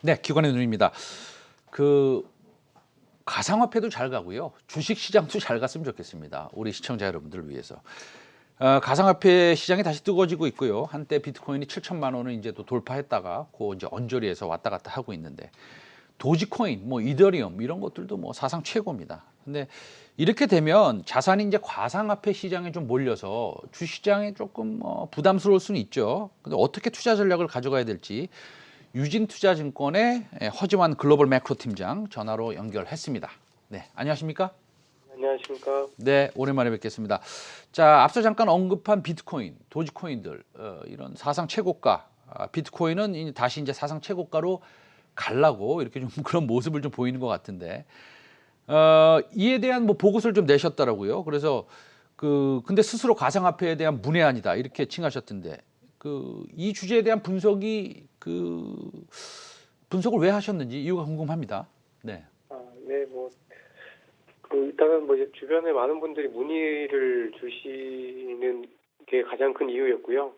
네, 기관의 눈입니다. 그 가상화폐도 잘 가고요. 주식 시장도 잘 갔으면 좋겠습니다. 우리 시청자 여러분들을 위해서. 가상화폐 시장이 다시 뜨거워지고 있고요. 한때 비트코인이 7천만 원을 이제 또 돌파했다가 그 이제 언저리에서 왔다 갔다 하고 있는데 도지코인, 뭐 이더리움 이런 것들도 뭐 사상 최고입니다. 근데 이렇게 되면 자산이 이제 가상화폐 시장에 좀 몰려서 주시장에 조금 부담스러울 수는 있죠. 근데 어떻게 투자 전략을 가져가야 될지 유진투자증권의 허지환 글로벌 매크로 팀장 전화로 연결했습니다. 네, 안녕하십니까? 안녕하십니까. 네, 오랜만에 뵙겠습니다. 자, 앞서 잠깐 언급한 비트코인, 도지코인들 이런 사상 최고가, 비트코인은 다시 이제 사상 최고가로 가려고 이렇게 좀 그런 모습을 좀 보이는 것 같은데 이에 대한 뭐 보고서를 좀 내셨더라고요. 그래서 근데 스스로 가상화폐에 대한 문외한이다 이렇게 칭하셨던데 이 주제에 대한 분석을 왜 하셨는지 이유가 궁금합니다. 네. 네, 일단은 이제 주변에 많은 분들이 문의를 주시는 게 가장 큰 이유였고요.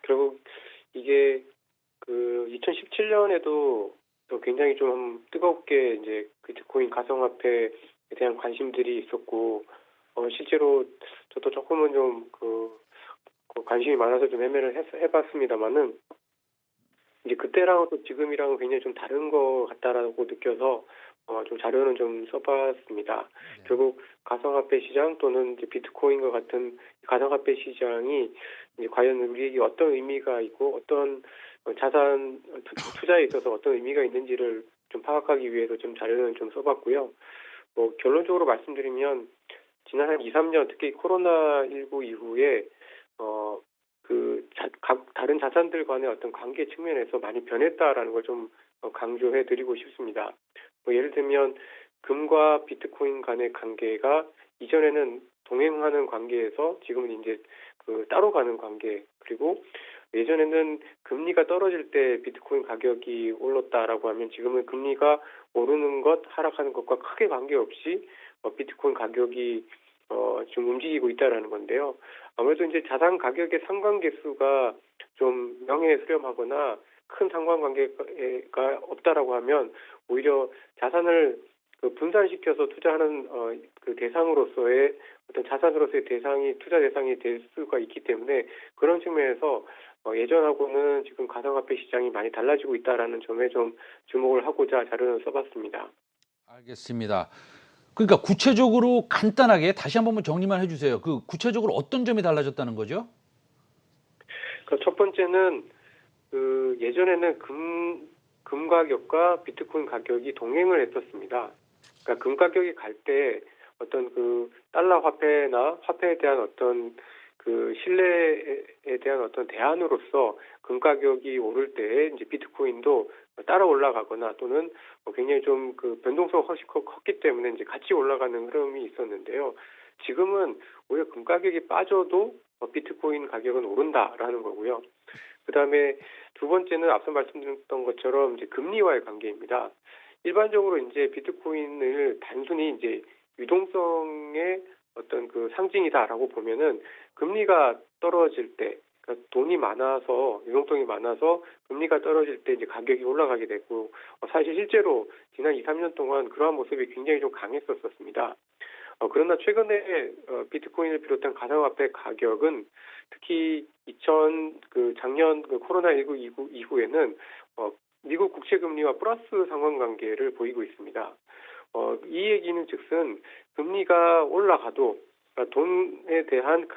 결국 이게 2017년에도 또 굉장히 좀 뜨겁게 이제 비트코인 가상화폐에 대한 관심들이 있었고, 실제로 저도 조금은 좀 관심이 많아서 좀 매매를 해봤습니다만은, 이제 그때랑은 또 지금이랑은 굉장히 좀 다른 것 같다라고 느껴서 좀 자료는 좀 써봤습니다. 네. 결국 가상화폐 시장 또는 이제 비트코인과 같은 가상화폐 시장이 이제 과연 우리에게 어떤 의미가 있고 어떤 자산 투자에 있어서 어떤 의미가 있는지를 좀 파악하기 위해서 좀 자료는 좀 써봤고요. 결론적으로 말씀드리면 지난 한 2, 3년 특히 코로나19 이후에 각 다른 자산들 간의 어떤 관계 측면에서 많이 변했다라는 걸 좀 강조해 드리고 싶습니다. 예를 들면 금과 비트코인 간의 관계가 이전에는 동행하는 관계에서 지금은 이제 따로 가는 관계, 그리고 예전에는 금리가 떨어질 때 비트코인 가격이 올랐다라고 하면 지금은 금리가 오르는 것, 하락하는 것과 크게 관계없이 비트코인 가격이 좀 움직이고 있다라는 건데요. 아무래도 이제 자산 가격의 상관계수가 좀 명예수렴하거나 큰 상관관계가 없다라고 하면 오히려 자산을 분산시켜서 투자하는 대상으로서의 어떤 자산으로서의 투자 대상이 될 수가 있기 때문에 그런 측면에서 예전하고는 지금 가상화폐 시장이 많이 달라지고 있다라는 점에 좀 주목을 하고자 자료를 써봤습니다. 알겠습니다. 그러니까 구체적으로 간단하게 다시 한 번만 정리만 해주세요. 구체적으로 어떤 점이 달라졌다는 거죠? 첫 번째는 예전에는 금 가격과 비트코인 가격이 동행을 했었습니다. 그러니까 금 가격이 갈 때 어떤 달러 화폐나 화폐에 대한 어떤 신뢰에 대한 어떤 대안으로서 금 가격이 오를 때 이제 비트코인도 따라 올라가거나 또는 굉장히 좀 변동성이 훨씬 컸기 때문에 이제 같이 올라가는 흐름이 있었는데요. 지금은 오히려 금 가격이 빠져도 비트코인 가격은 오른다라는 거고요. 그다음에 두 번째는 앞서 말씀드렸던 것처럼 이제 금리와의 관계입니다. 일반적으로 이제 비트코인을 단순히 이제 유동성의 어떤 상징이다라고 보면은 금리가 떨어질 때, 그러니까 돈이 많아서 유동성이 많아서 금리가 떨어질 때 이제 가격이 올라가게 되고 사실 실제로 지난 2, 3년 동안 그러한 모습이 굉장히 좀 강했었습니다. 그러나 최근에 비트코인을 비롯한 가상화폐 가격은 특히 작년 코로나19 이후에는 미국 국채 금리와 플러스 상관관계를 보이고 있습니다. 이 얘기는 즉슨 금리가 올라가도 그러니까 돈에 대한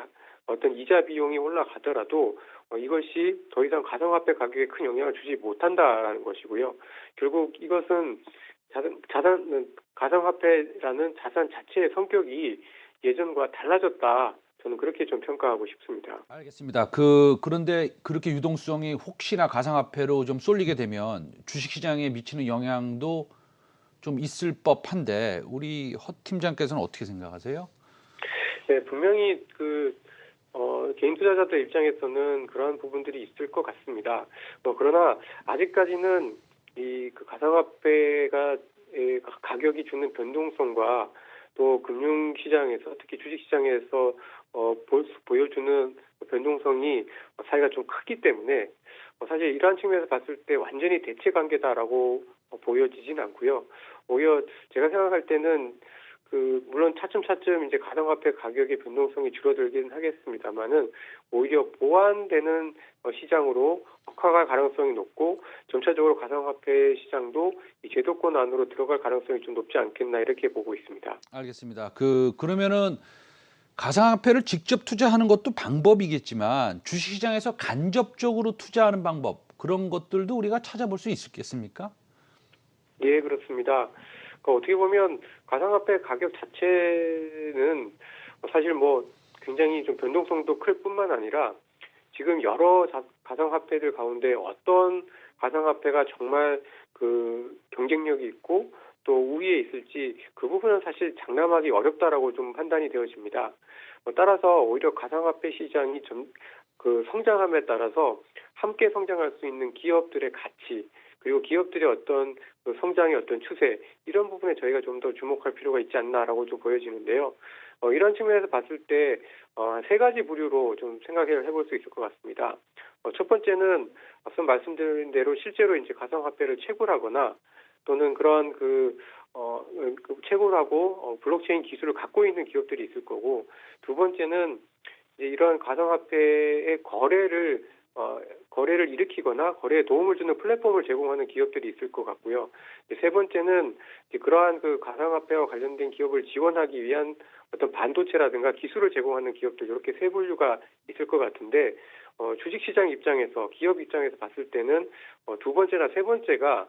어떤 이자 비용이 올라가더라도 이것이 더 이상 가상화폐 가격에 큰 영향을 주지 못한다라는 것이고요. 결국 이것은 가상화폐라는 자산 자체의 성격이 예전과 달라졌다. 저는 그렇게 좀 평가하고 싶습니다. 알겠습니다. 그런데 그렇게 유동성이 혹시나 가상화폐로 좀 쏠리게 되면 주식시장에 미치는 영향도 좀 있을 법한데 우리 허 팀장께서는 어떻게 생각하세요? 네, 분명히 개인 투자자들 입장에서는 그러한 부분들이 있을 것 같습니다. 그러나 아직까지는 가상화폐가 가격이 주는 변동성과 또 금융시장에서 특히 주식시장에서 보여주는 변동성이 사이가 좀 크기 때문에 사실 이러한 측면에서 봤을 때 완전히 대체 관계다라고 보여지진 않고요. 오히려 제가 생각할 때는 물론 차츰차츰 이제 가상화폐 가격의 변동성이 줄어들긴 하겠습니다만은 오히려 보완되는 시장으로 확화할 가능성이 높고 점차적으로 가상화폐 시장도 이 제도권 안으로 들어갈 가능성이 좀 높지 않겠나 이렇게 보고 있습니다. 알겠습니다. 그러면은 가상화폐를 직접 투자하는 것도 방법이겠지만 주식시장에서 간접적으로 투자하는 방법 그런 것들도 우리가 찾아볼 수 있겠습니까? 예, 그렇습니다. 어떻게 보면 가상화폐 가격 자체는 사실 굉장히 좀 변동성도 클 뿐만 아니라 지금 여러 가상화폐들 가운데 어떤 가상화폐가 정말 경쟁력이 있고 또 우위에 있을지 그 부분은 사실 장담하기 어렵다라고 좀 판단이 되어집니다. 따라서 오히려 가상화폐 시장이 성장함에 따라서 함께 성장할 수 있는 기업들의 가치 그리고 기업들의 어떤 성장의 어떤 추세 이런 부분에 저희가 좀 더 주목할 필요가 있지 않나라고 좀 보여지는데요. 이런 측면에서 봤을 때 세 가지 부류로 좀 생각을 해볼 수 있을 것 같습니다. 첫 번째는 앞서 말씀드린 대로 실제로 이제 가상화폐를 채굴하거나 또는 그런 채굴하고 블록체인 기술을 갖고 있는 기업들이 있을 거고 두 번째는 이제 이런 가상화폐의 거래를 일으키거나 거래에 도움을 주는 플랫폼을 제공하는 기업들이 있을 것 같고요. 세 번째는 이제 그러한 가상화폐와 관련된 기업을 지원하기 위한 어떤 반도체라든가 기술을 제공하는 기업들 이렇게 세 분류가 있을 것 같은데 주식시장 입장에서 기업 입장에서 봤을 때는 두 번째나 세 번째가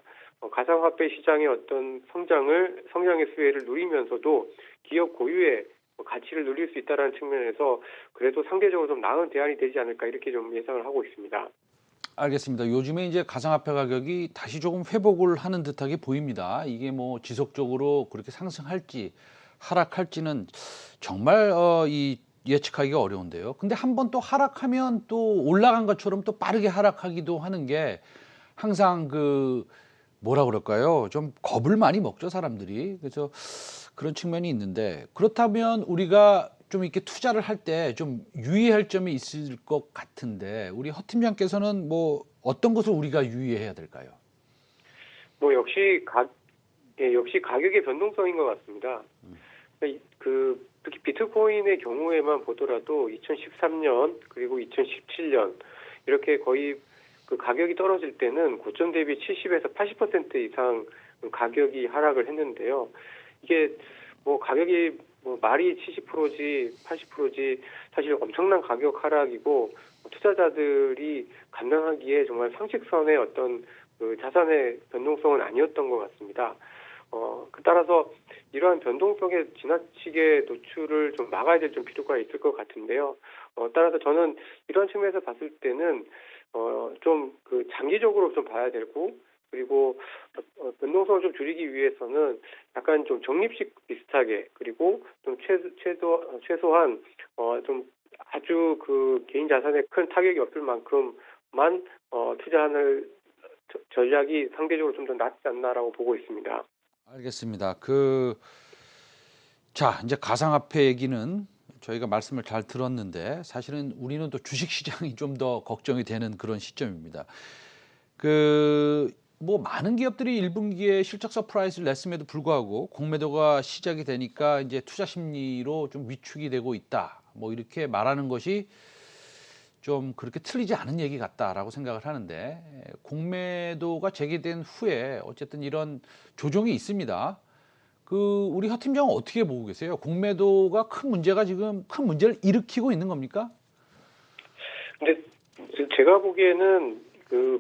가상화폐 시장의 어떤 성장의 수혜를 누리면서도 기업 고유의 가치를 누릴 수 있다는 측면에서 그래도 상대적으로 좀 나은 대안이 되지 않을까 이렇게 좀 예상을 하고 있습니다. 알겠습니다. 요즘에 이제 가상화폐 가격이 다시 조금 회복을 하는 듯하게 보입니다. 이게 뭐 지속적으로 그렇게 상승할지 하락할지는 정말 이 예측하기가 어려운데요. 근데 한번 또 하락하면 또 올라간 것처럼 또 빠르게 하락하기도 하는 게 항상 뭐라 그럴까요? 좀 겁을 많이 먹죠, 사람들이. 그래서 그런 측면이 있는데 그렇다면 우리가 좀 이렇게 투자를 할 때 좀 유의할 점이 있을 것 같은데 우리 허 팀장께서는 뭐 어떤 것을 우리가 유의해야 될까요? 역시 역시 가격의 변동성인 것 같습니다. 특히 비트코인의 경우에만 보더라도 2013년 그리고 2017년 이렇게 거의 가격이 떨어질 때는 고점 대비 70에서 80% 이상 가격이 하락을 했는데요. 이게 가격이 말이 70%지 80%지 사실 엄청난 가격 하락이고 투자자들이 감당하기에 정말 상식선의 어떤 자산의 변동성은 아니었던 것 같습니다. 따라서 이러한 변동성에 지나치게 노출을 좀 막아야 될 좀 필요가 있을 것 같은데요. 따라서 저는 이런 측면에서 봤을 때는 좀 장기적으로 좀 봐야 되고 그리고 변동성을 좀 줄이기 위해서는 약간 좀 적립식 비슷하게 그리고 좀 최소한 좀 아주 개인 자산에 큰 타격이 없을 만큼만 투자하는 전략이 상대적으로 좀 더 낫지 않나라고 보고 있습니다. 알겠습니다. 자, 이제 가상화폐 얘기는 저희가 말씀을 잘 들었는데 사실은 우리는 또 주식 시장이 좀 더 걱정이 되는 그런 시점입니다. 뭐 많은 기업들이 1분기에 실적 서프라이즈를 냈음에도 불구하고 공매도가 시작이 되니까 이제 투자 심리로 좀 위축이 되고 있다. 뭐 이렇게 말하는 것이 좀 그렇게 틀리지 않은 얘기 같다라고 생각을 하는데 공매도가 제기된 후에 어쨌든 이런 조정이 있습니다. 우리 허 팀장은 어떻게 보고 계세요? 공매도가 지금 큰 문제를 일으키고 있는 겁니까? 근데 제가 보기에는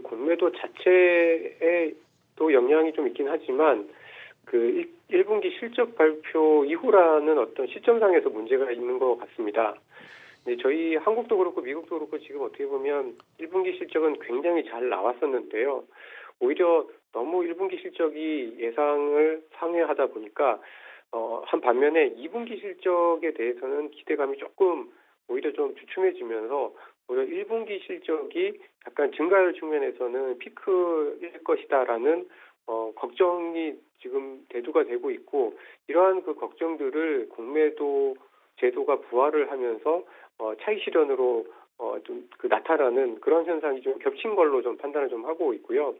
공매도 자체에도 영향이 좀 있긴 하지만 1분기 실적 발표 이후라는 어떤 시점상에서 문제가 있는 것 같습니다. 근데 저희 한국도 그렇고 미국도 그렇고 지금 어떻게 보면 1분기 실적은 굉장히 잘 나왔었는데요. 오히려 너무 1분기 실적이 예상을 상회하다 보니까 한 반면에 2분기 실적에 대해서는 기대감이 조금 오히려 좀 주춤해지면서 오히려 1분기 실적이 약간 증가율 측면에서는 피크일 것이다라는 걱정이 지금 대두가 되고 있고 이러한 그 걱정들을 공매도 제도가 부활을 하면서 차익 실현으로 좀 그 나타나는 그런 현상이 좀 겹친 걸로 좀 판단을 좀 하고 있고요.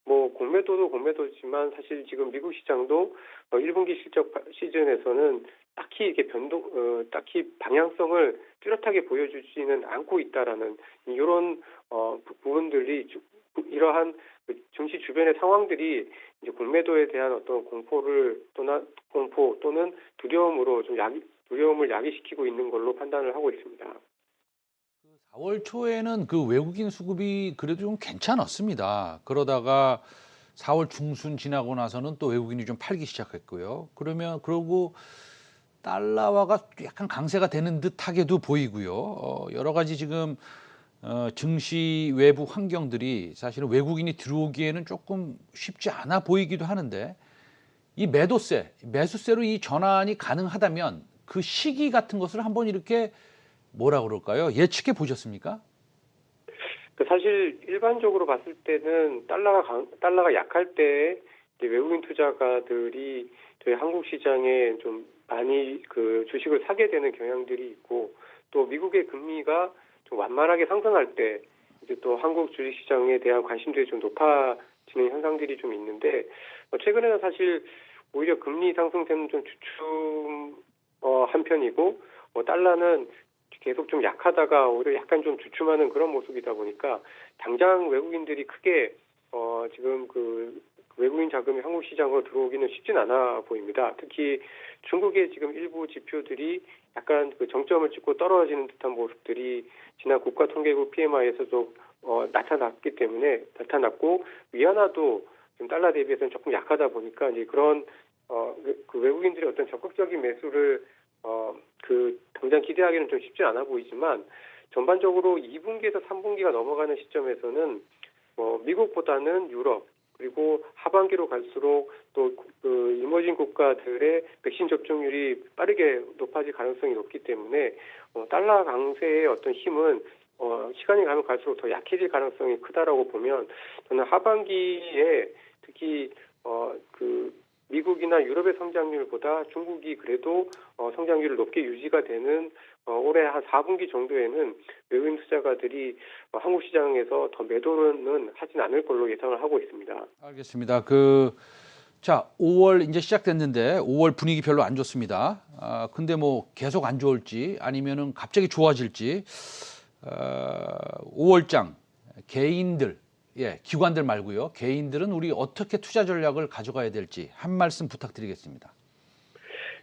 뭐 공매도도 공매도지만 사실 지금 미국 시장도 1분기 실적 시즌에서는 딱히 이게 딱히 방향성을 뚜렷하게 보여주지는 않고 있다라는 이런 부분들이 이러한 그 증시 주변의 상황들이 이제 공매도에 대한 어떤 공포 또는 두려움을 야기시키고 있는 걸로 판단을 하고 있습니다. 4월 초에는 그 외국인 수급이 그래도 좀 괜찮았습니다. 그러다가 4월 중순 지나고 나서는 또 외국인이 좀 팔기 시작했고요. 그러고 달러화가 약간 강세가 되는 듯하게도 보이고요. 여러 가지 지금 증시 외부 환경들이 사실은 외국인이 들어오기에는 조금 쉽지 않아 보이기도 하는데 이 매수세로 이 전환이 가능하다면 그 시기 같은 것을 한번 이렇게 뭐라 그럴까요? 예측해 보셨습니까? 사실 일반적으로 봤을 때는 달러가 약할 때 이제 외국인 투자가들이 저희 한국 시장에 좀 많이 그 주식을 사게 되는 경향들이 있고 또 미국의 금리가 좀 완만하게 상승할 때 이제 또 한국 주식 시장에 대한 관심들이 좀 높아지는 현상들이 좀 있는데 최근에는 사실 오히려 금리 상승세는 좀 주춤한 편이고 달러는 계속 좀 약하다가 오히려 약간 좀 주춤하는 그런 모습이다 보니까 당장 외국인들이 크게 지금 그 외국인 자금이 한국 시장으로 들어오기는 쉽진 않아 보입니다. 특히 중국의 지금 일부 지표들이 약간 그 정점을 찍고 떨어지는 듯한 모습들이 지난 국가통계국 PMI에서도 나타났고 위안화도 지금 달러 대비해서는 조금 약하다 보니까 이제 그런 그 외국인들의 어떤 적극적인 매수를 당장 기대하기는 좀 쉽지 않아 보이지만 전반적으로 2분기에서 3분기가 넘어가는 시점에서는 미국보다는 유럽 그리고 하반기로 갈수록 또 그 이머징 국가들의 백신 접종률이 빠르게 높아질 가능성이 높기 때문에 달러 강세의 어떤 힘은 시간이 가면 갈수록 더 약해질 가능성이 크다라고 보면 저는 하반기에 특히 그 미국이나 유럽의 성장률보다 중국이 그래도 성장률을 높게 유지가 되는 올해 한 4분기 정도에는 외국인 투자가들이 한국 시장에서 더 매도는 하진 않을 걸로 예상을 하고 있습니다. 알겠습니다. 자, 5월 이제 시작됐는데 5월 분위기 별로 안 좋습니다. 근데 뭐 계속 안 좋을지 아니면은 갑자기 좋아질지 5월장 개인들 기관들 말고요. 개인들은 우리 어떻게 투자 전략을 가져가야 될지 한 말씀 부탁드리겠습니다.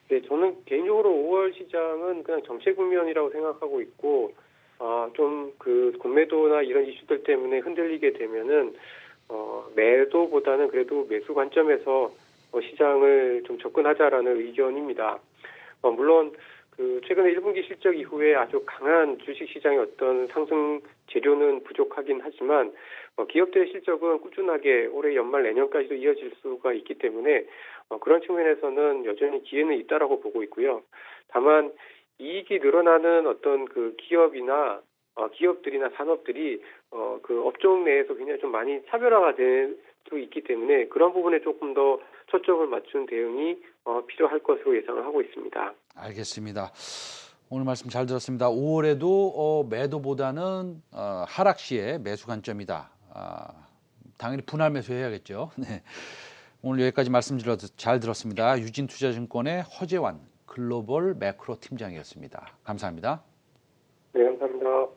네, 저는 개인적으로 5월 시장은 그냥 정체 국면이라고 생각하고 있고, 좀 그 공매도나 이런 이슈들 때문에 흔들리게 되면은, 매도보다는 그래도 매수 관점에서 시장을 좀 접근하자라는 의견입니다. 물론 그 최근에 1분기 실적 이후에 아주 강한 주식 시장의 어떤 상승 재료는 부족하긴 하지만 기업들의 실적은 꾸준하게 올해 연말 내년까지도 이어질 수가 있기 때문에 그런 측면에서는 여전히 기회는 있다라고 보고 있고요. 다만 이익이 늘어나는 어떤 그 기업들이나 산업들이 그 업종 내에서 굉장히 좀 많이 차별화가 될 수 있기 때문에 그런 부분에 조금 더 초점을 맞춘 대응이 필요할 것으로 예상을 하고 있습니다. 알겠습니다. 오늘 말씀 잘 들었습니다. 5월에도 매도보다는 하락 시에 매수 관점이다. 당연히 분할 매수해야겠죠. 네. 오늘 여기까지 말씀 잘 들었습니다. 유진투자증권의 허재환 글로벌 매크로 팀장이었습니다. 감사합니다. 네, 감사합니다.